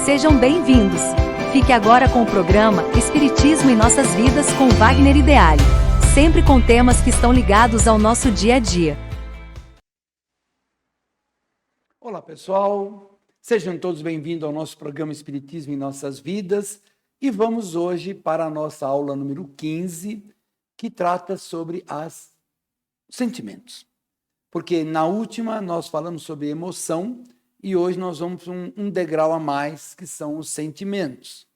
Sejam bem-vindos. Fique agora com o programa Espiritismo em Nossas Vidas com Wagner Ideale, sempre com temas que estão ligados ao nosso dia a dia. Olá pessoal, sejam todos bem-vindos ao nosso programa Espiritismo em Nossas Vidas e vamos hoje para a nossa aula número 15, que trata sobre os sentimentos. Porque na última nós falamos sobre emoção e hoje nós vamos um degrau a mais, que são os sentimentos.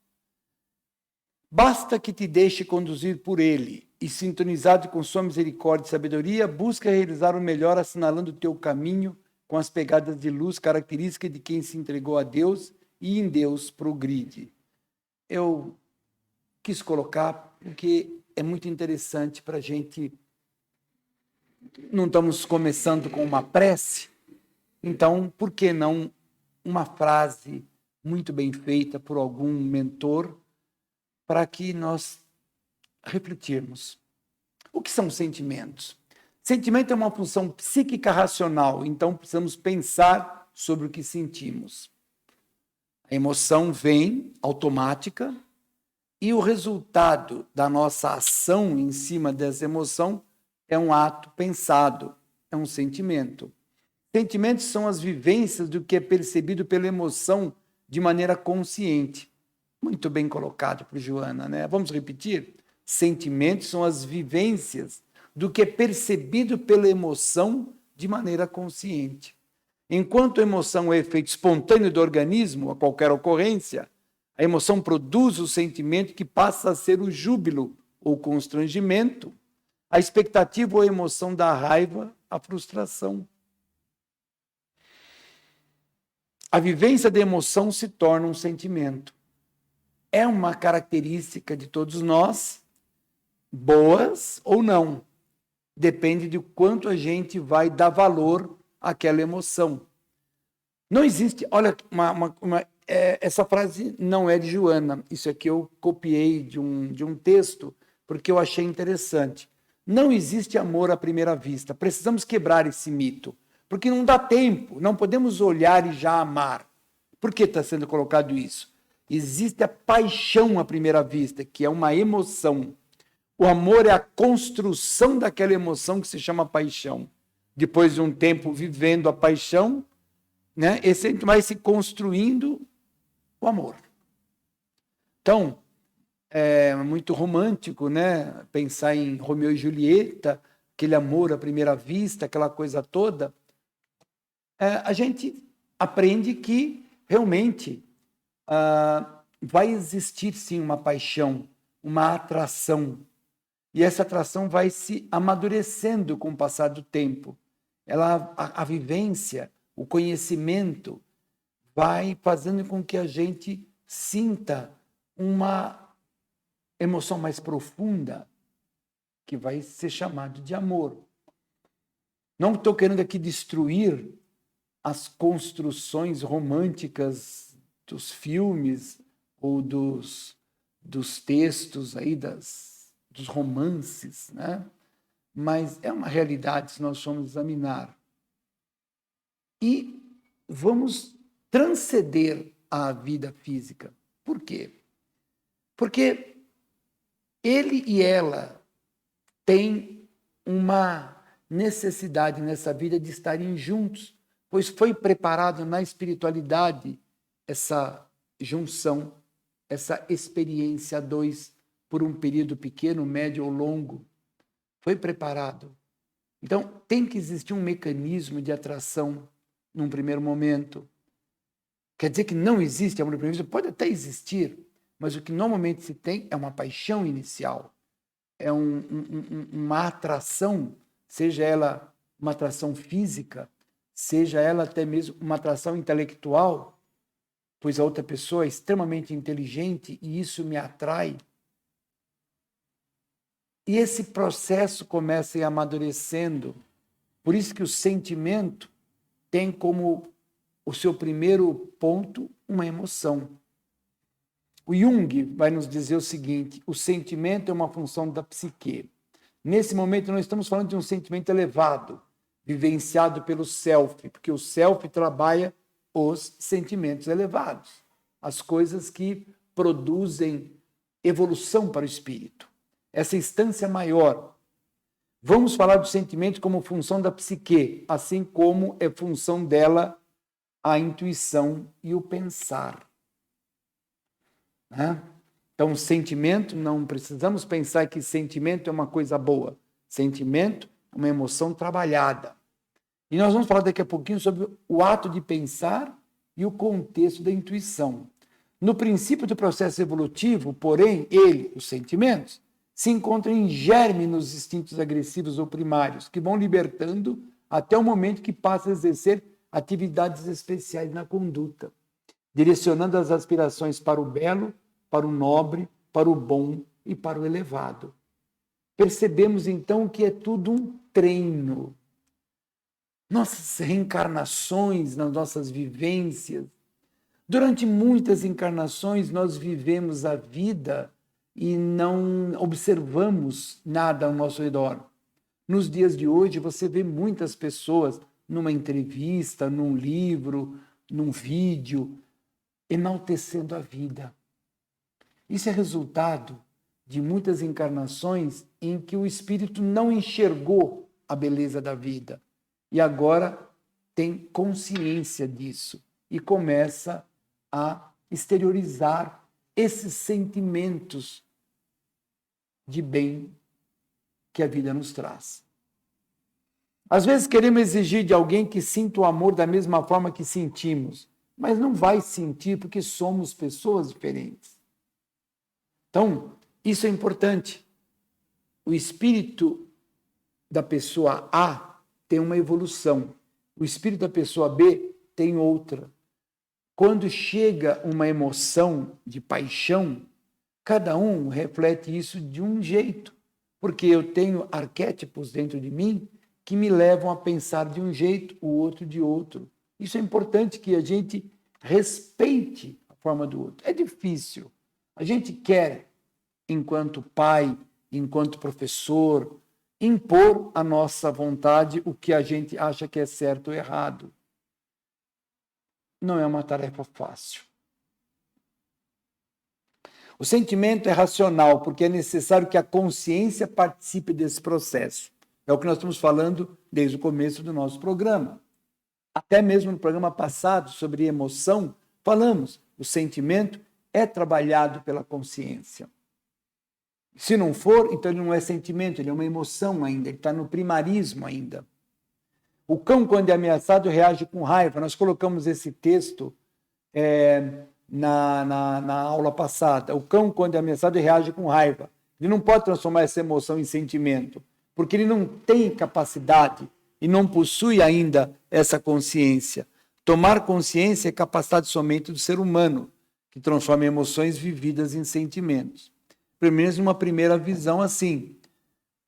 Basta que te deixe conduzir por ele e, sintonizado com sua misericórdia e sabedoria, busca realizar o melhor, assinalando o teu caminho com as pegadas de luz características de quem se entregou a Deus e em Deus progride. Eu quis colocar porque é muito interessante para a gente. Não estamos começando com uma prece, então por que não uma frase muito bem feita por algum mentor para que nós refletirmos. O que são sentimentos? Sentimento é uma função psíquica racional, então precisamos pensar sobre o que sentimos. A emoção vem automática e o resultado da nossa ação em cima dessa emoção é um ato pensado, é um sentimento. Sentimentos são as vivências do que é percebido pela emoção de maneira consciente. Muito bem colocado por Joana, né? Vamos repetir? Sentimentos são as vivências do que é percebido pela emoção de maneira consciente. Enquanto a emoção é efeito espontâneo do organismo, a qualquer ocorrência, a emoção produz o sentimento que passa a ser o júbilo ou constrangimento, a expectativa ou a emoção da raiva, a frustração. A vivência da emoção se torna um sentimento. É uma característica de todos nós, boas ou não. Depende de quanto a gente vai dar valor àquela emoção. Não existe, olha, essa frase não é de Joana, isso aqui eu copiei de um texto, porque eu achei interessante. Não existe amor à primeira vista, precisamos quebrar esse mito, porque não dá tempo, não podemos olhar e já amar. Por que está sendo colocado isso? Existe a paixão à primeira vista, que é uma emoção. O amor é a construção daquela emoção que se chama paixão. Depois de um tempo vivendo a paixão, né, esse vai se construindo o amor. Então, é muito romântico, né, pensar em Romeu e Julieta, aquele amor à primeira vista, aquela coisa toda. A gente aprende que realmente vai existir sim uma paixão, uma atração. E essa atração vai se amadurecendo com o passar do tempo. A vivência, o conhecimento vai fazendo com que a gente sinta uma emoção mais profunda, que vai ser chamado de amor. Não estou querendo aqui destruir as construções românticas dos filmes ou dos textos aí dos romances, né? Mas é uma realidade se nós formos examinar. E vamos transcender a vida física. Por quê? Porque ele e ela têm uma necessidade nessa vida de estarem juntos, pois foi preparado na espiritualidade essa junção, essa experiência a dois, por um período pequeno, médio ou longo. Foi preparado. Então, tem que existir um mecanismo de atração num primeiro momento. Quer dizer que não existe amor à primeira vista? Pode até existir, mas o que normalmente se tem é uma paixão inicial, é uma atração, seja ela uma atração física, seja ela até mesmo uma atração intelectual, pois a outra pessoa é extremamente inteligente e isso me atrai. E esse processo começa a ir amadurecendo. Por isso que o sentimento tem como o seu primeiro ponto uma emoção. O Jung vai nos dizer o seguinte: o sentimento é uma função da psique. Nesse momento, nós estamos falando de um sentimento elevado, vivenciado pelo self, porque o self trabalha os sentimentos elevados. as coisas que produzem evolução para o espírito. Essa instância maior. Vamos falar do sentimento como função da psique, assim como é função dela a intuição e o pensar. Então, sentimento, não precisamos pensar que sentimento é uma coisa boa. Sentimento é uma emoção trabalhada. E nós vamos falar daqui a pouquinho sobre o ato de pensar e o contexto da intuição. No princípio do processo evolutivo, porém, os sentimentos, se encontram em germe nos instintos agressivos ou primários, que vão libertando até o momento que passa a exercer atividades especiais na conduta, direcionando as aspirações para o belo, para o nobre, para o bom e para o elevado. Percebemos então que é tudo um treino. Nossas reencarnações, nas nossas vivências. Durante muitas encarnações nós vivemos a vida e não observamos nada ao nosso redor. Nos dias de hoje você vê muitas pessoas numa entrevista, num livro, num vídeo, enaltecendo a vida. Isso é resultado de muitas encarnações em que o espírito não enxergou a beleza da vida e agora tem consciência disso e começa a exteriorizar esses sentimentos de bem que a vida nos traz. Às vezes queremos exigir de alguém que sinta o amor da mesma forma que sentimos, mas não vai sentir porque somos pessoas diferentes. Então, isso é importante. O espírito da pessoa A tem uma evolução, o espírito da pessoa B tem outra. Quando chega uma emoção de paixão, cada um reflete isso de um jeito, porque eu tenho arquétipos dentro de mim que me levam a pensar de um jeito, o outro de outro. Isso é importante que a gente respeite a forma do outro. É difícil. A gente quer, enquanto pai, enquanto professor, impor a nossa vontade o que a gente acha que é certo ou errado. Não é uma tarefa fácil. O sentimento é racional, porque é necessário que a consciência participe desse processo. É o que nós estamos falando desde o começo do nosso programa. Até mesmo no programa passado, sobre emoção, falamos, o sentimento é trabalhado pela consciência. Se não for, então ele não é sentimento, ele é uma emoção ainda, ele está no primarismo ainda. O cão, quando é ameaçado, reage com raiva. Nós colocamos esse texto na aula passada. O cão, quando é ameaçado, reage com raiva. Ele não pode transformar essa emoção em sentimento, porque ele não tem capacidade e não possui ainda essa consciência. Tomar consciência é capacidade somente do ser humano, que transforma emoções vividas em sentimentos. Pelo menos uma primeira visão assim.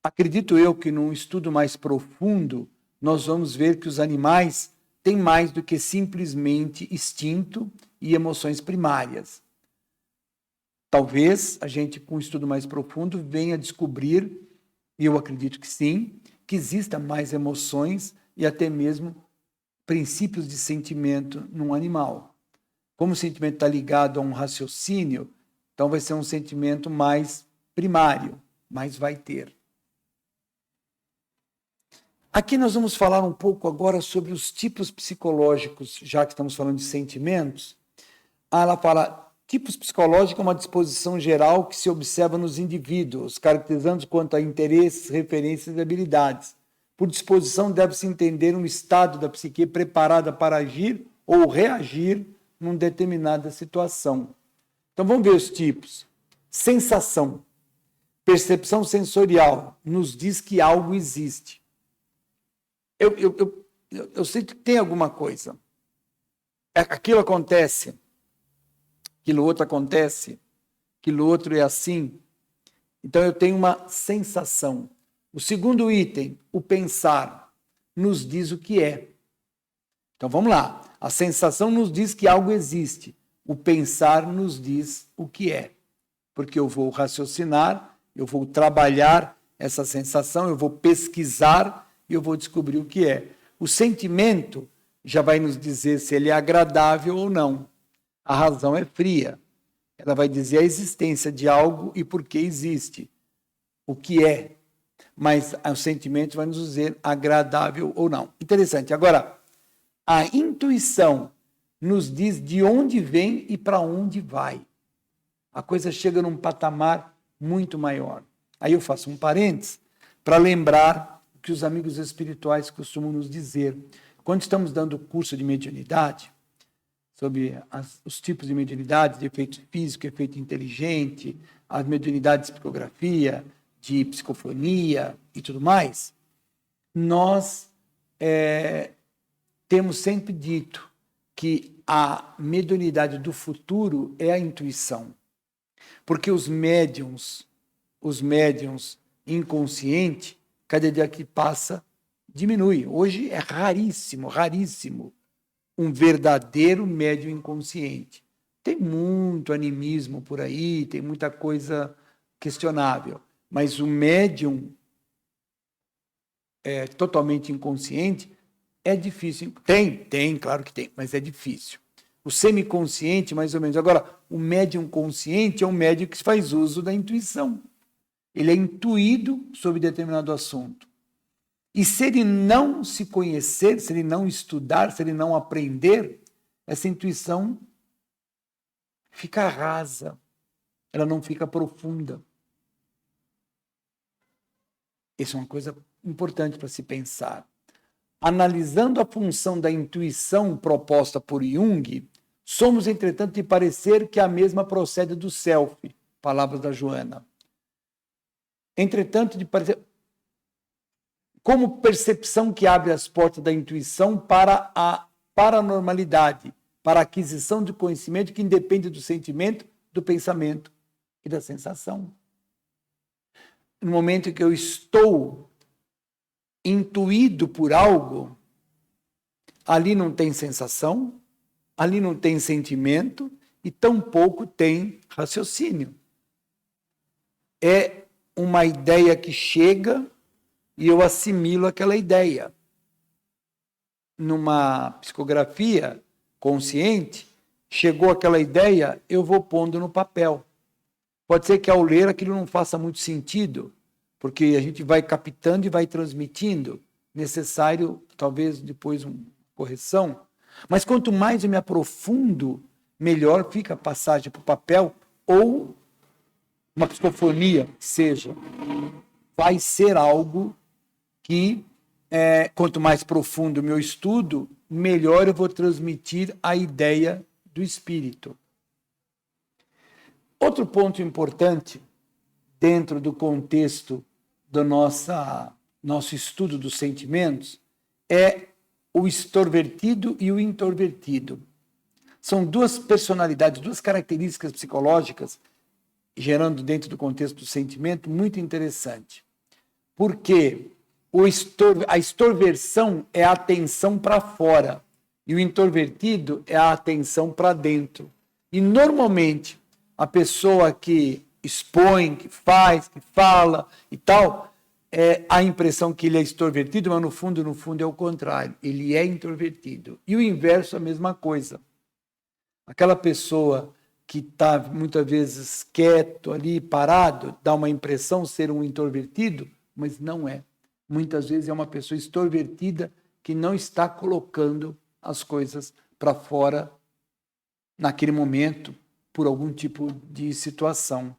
Acredito eu que num estudo mais profundo, nós vamos ver que os animais têm mais do que simplesmente instinto e emoções primárias. Talvez a gente, com um estudo mais profundo, venha descobrir, e eu acredito que sim, que existam mais emoções e até mesmo princípios de sentimento num animal. Como o sentimento está ligado a um raciocínio, então vai ser um sentimento mais primário, mas vai ter. Aqui nós vamos falar um pouco agora sobre os tipos psicológicos, já que estamos falando de sentimentos. Ela fala, tipos psicológicos é uma disposição geral que se observa nos indivíduos, caracterizando quanto a interesses, referências e habilidades. Por disposição deve-se entender um estado da psique preparada para agir ou reagir numa determinada situação. Então vamos ver os tipos. Sensação. Percepção sensorial nos diz que algo existe. Eu sinto que tem alguma coisa. Aquilo acontece. Aquilo outro acontece. Aquilo outro é assim. Então eu tenho uma sensação. O segundo item, o pensar, nos diz o que é. Então vamos lá. A sensação nos diz que algo existe. O pensar nos diz o que é. Porque eu vou raciocinar, eu vou trabalhar essa sensação, eu vou pesquisar e eu vou descobrir o que é. O sentimento já vai nos dizer se ele é agradável ou não. A razão é fria. Ela vai dizer a existência de algo e por que existe, o que é. Mas o sentimento vai nos dizer agradável ou não. Interessante. Agora, a intuição nos diz de onde vem e para onde vai. A coisa chega num patamar muito maior. Aí eu faço um parênteses para lembrar o que os amigos espirituais costumam nos dizer. Quando estamos dando o curso de mediunidade, sobre os tipos de mediunidade, de efeito físico, efeito inteligente, as mediunidades de psicografia, de psicofonia e tudo mais, nós temos sempre dito que a mediunidade do futuro é a intuição. Porque os médiums inconscientes, cada dia que passa, diminui. Hoje é raríssimo um verdadeiro médium inconsciente. Tem muito animismo por aí, tem muita coisa questionável, mas o médium totalmente inconsciente é difícil. Tem, claro que tem, mas é difícil. O semiconsciente, mais ou menos. Agora, o médium consciente é um médium que faz uso da intuição. Ele é intuído sobre determinado assunto. E se ele não se conhecer, se ele não estudar, se ele não aprender, essa intuição fica rasa, ela não fica profunda. Isso é uma coisa importante para se pensar. Analisando a função da intuição proposta por Jung, somos, entretanto, de parecer que a mesma procede do self, palavras da Joana. Entretanto, de parecer... como percepção que abre as portas da intuição para a paranormalidade, para a aquisição de conhecimento que independe do sentimento, do pensamento e da sensação. No momento que eu estou intuído por algo, ali não tem sensação, ali não tem sentimento e tampouco tem raciocínio. É uma ideia que chega e eu assimilo aquela ideia. Numa psicografia consciente, chegou aquela ideia, eu vou pondo no papel. Pode ser que ao ler aquilo não faça muito sentido, porque a gente vai captando e vai transmitindo. Necessário, talvez, depois uma correção. Mas quanto mais eu me aprofundo, melhor fica a passagem para o papel ou uma psicofonia, que seja. Vai ser algo que, quanto mais profundo o meu estudo, melhor eu vou transmitir a ideia do espírito. Outro ponto importante, dentro do contexto do nosso estudo dos sentimentos, é o extrovertido e o introvertido. São duas personalidades, duas características psicológicas, gerando dentro do contexto do sentimento, muito interessante. Porque a extroversão é a atenção para fora e o introvertido é a atenção para dentro. E, normalmente, a pessoa que expõe, que faz, que fala e tal, a impressão que ele é extrovertido, mas no fundo é o contrário. Ele é introvertido. E o inverso é a mesma coisa. Aquela pessoa que está muitas vezes quieto ali, parado, dá uma impressão de ser um introvertido, mas não é. Muitas vezes é uma pessoa extrovertida que não está colocando as coisas para fora naquele momento, por algum tipo de situação.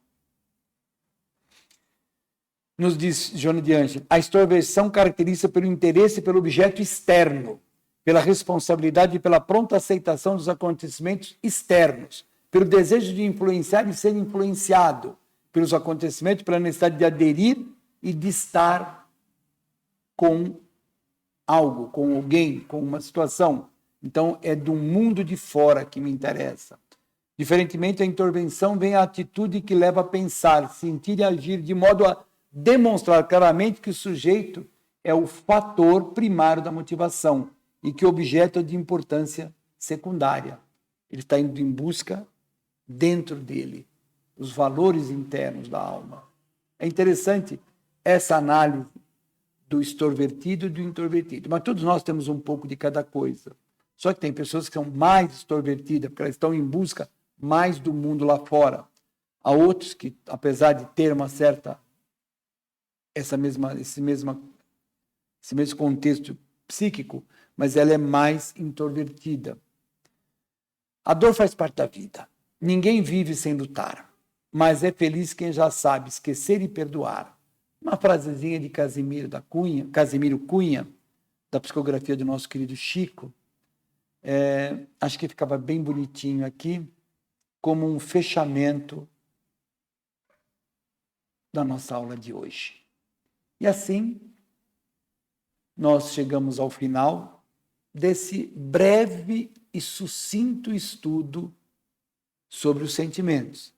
Nos diz Joana de Ângeles, a extroversão caracteriza pelo interesse pelo objeto externo, pela responsabilidade e pela pronta aceitação dos acontecimentos externos, pelo desejo de influenciar e ser influenciado pelos acontecimentos, pela necessidade de aderir e de estar com algo, com alguém, com uma situação. Então, é do mundo de fora que me interessa. Diferentemente, a intervenção vem a atitude que leva a pensar, sentir e agir de modo a demonstrar claramente que o sujeito é o fator primário da motivação e que o objeto é de importância secundária. Ele está indo em busca dentro dele, os valores internos da alma. É interessante essa análise do extrovertido e do introvertido, mas todos nós temos um pouco de cada coisa. Só que tem pessoas que são mais extrovertidas, porque elas estão em busca mais do mundo lá fora. Há outros que, apesar de ter uma certa, esse mesmo contexto psíquico, mas ela é mais introvertida. A dor faz parte da vida. Ninguém vive sem lutar, mas é feliz quem já sabe esquecer e perdoar. Uma frasezinha de Casimiro Cunha, da psicografia do nosso querido Chico, acho que ficava bem bonitinho aqui, como um fechamento da nossa aula de hoje. E assim, nós chegamos ao final desse breve e sucinto estudo sobre os sentimentos.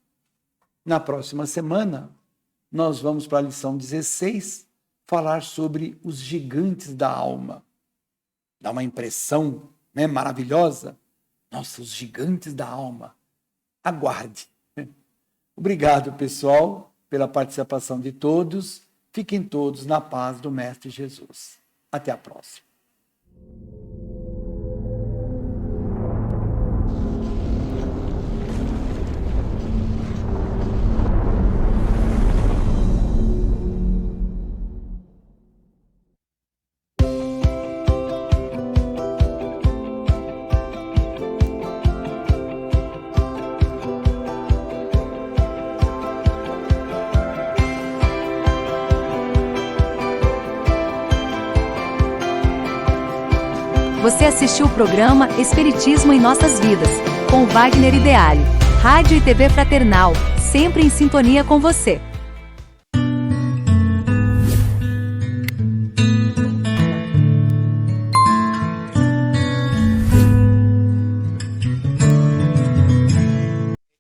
Na próxima semana, nós vamos para a lição 16, falar sobre os gigantes da alma. Dá uma impressão, né, maravilhosa. Nossa, os gigantes da alma. Aguarde. Obrigado, pessoal, pela participação de todos. Fiquem todos na paz do Mestre Jesus. Até a próxima. Você assistiu o programa Espiritismo em Nossas Vidas, com Wagner Ideale. Rádio e TV Fraternal, sempre em sintonia com você.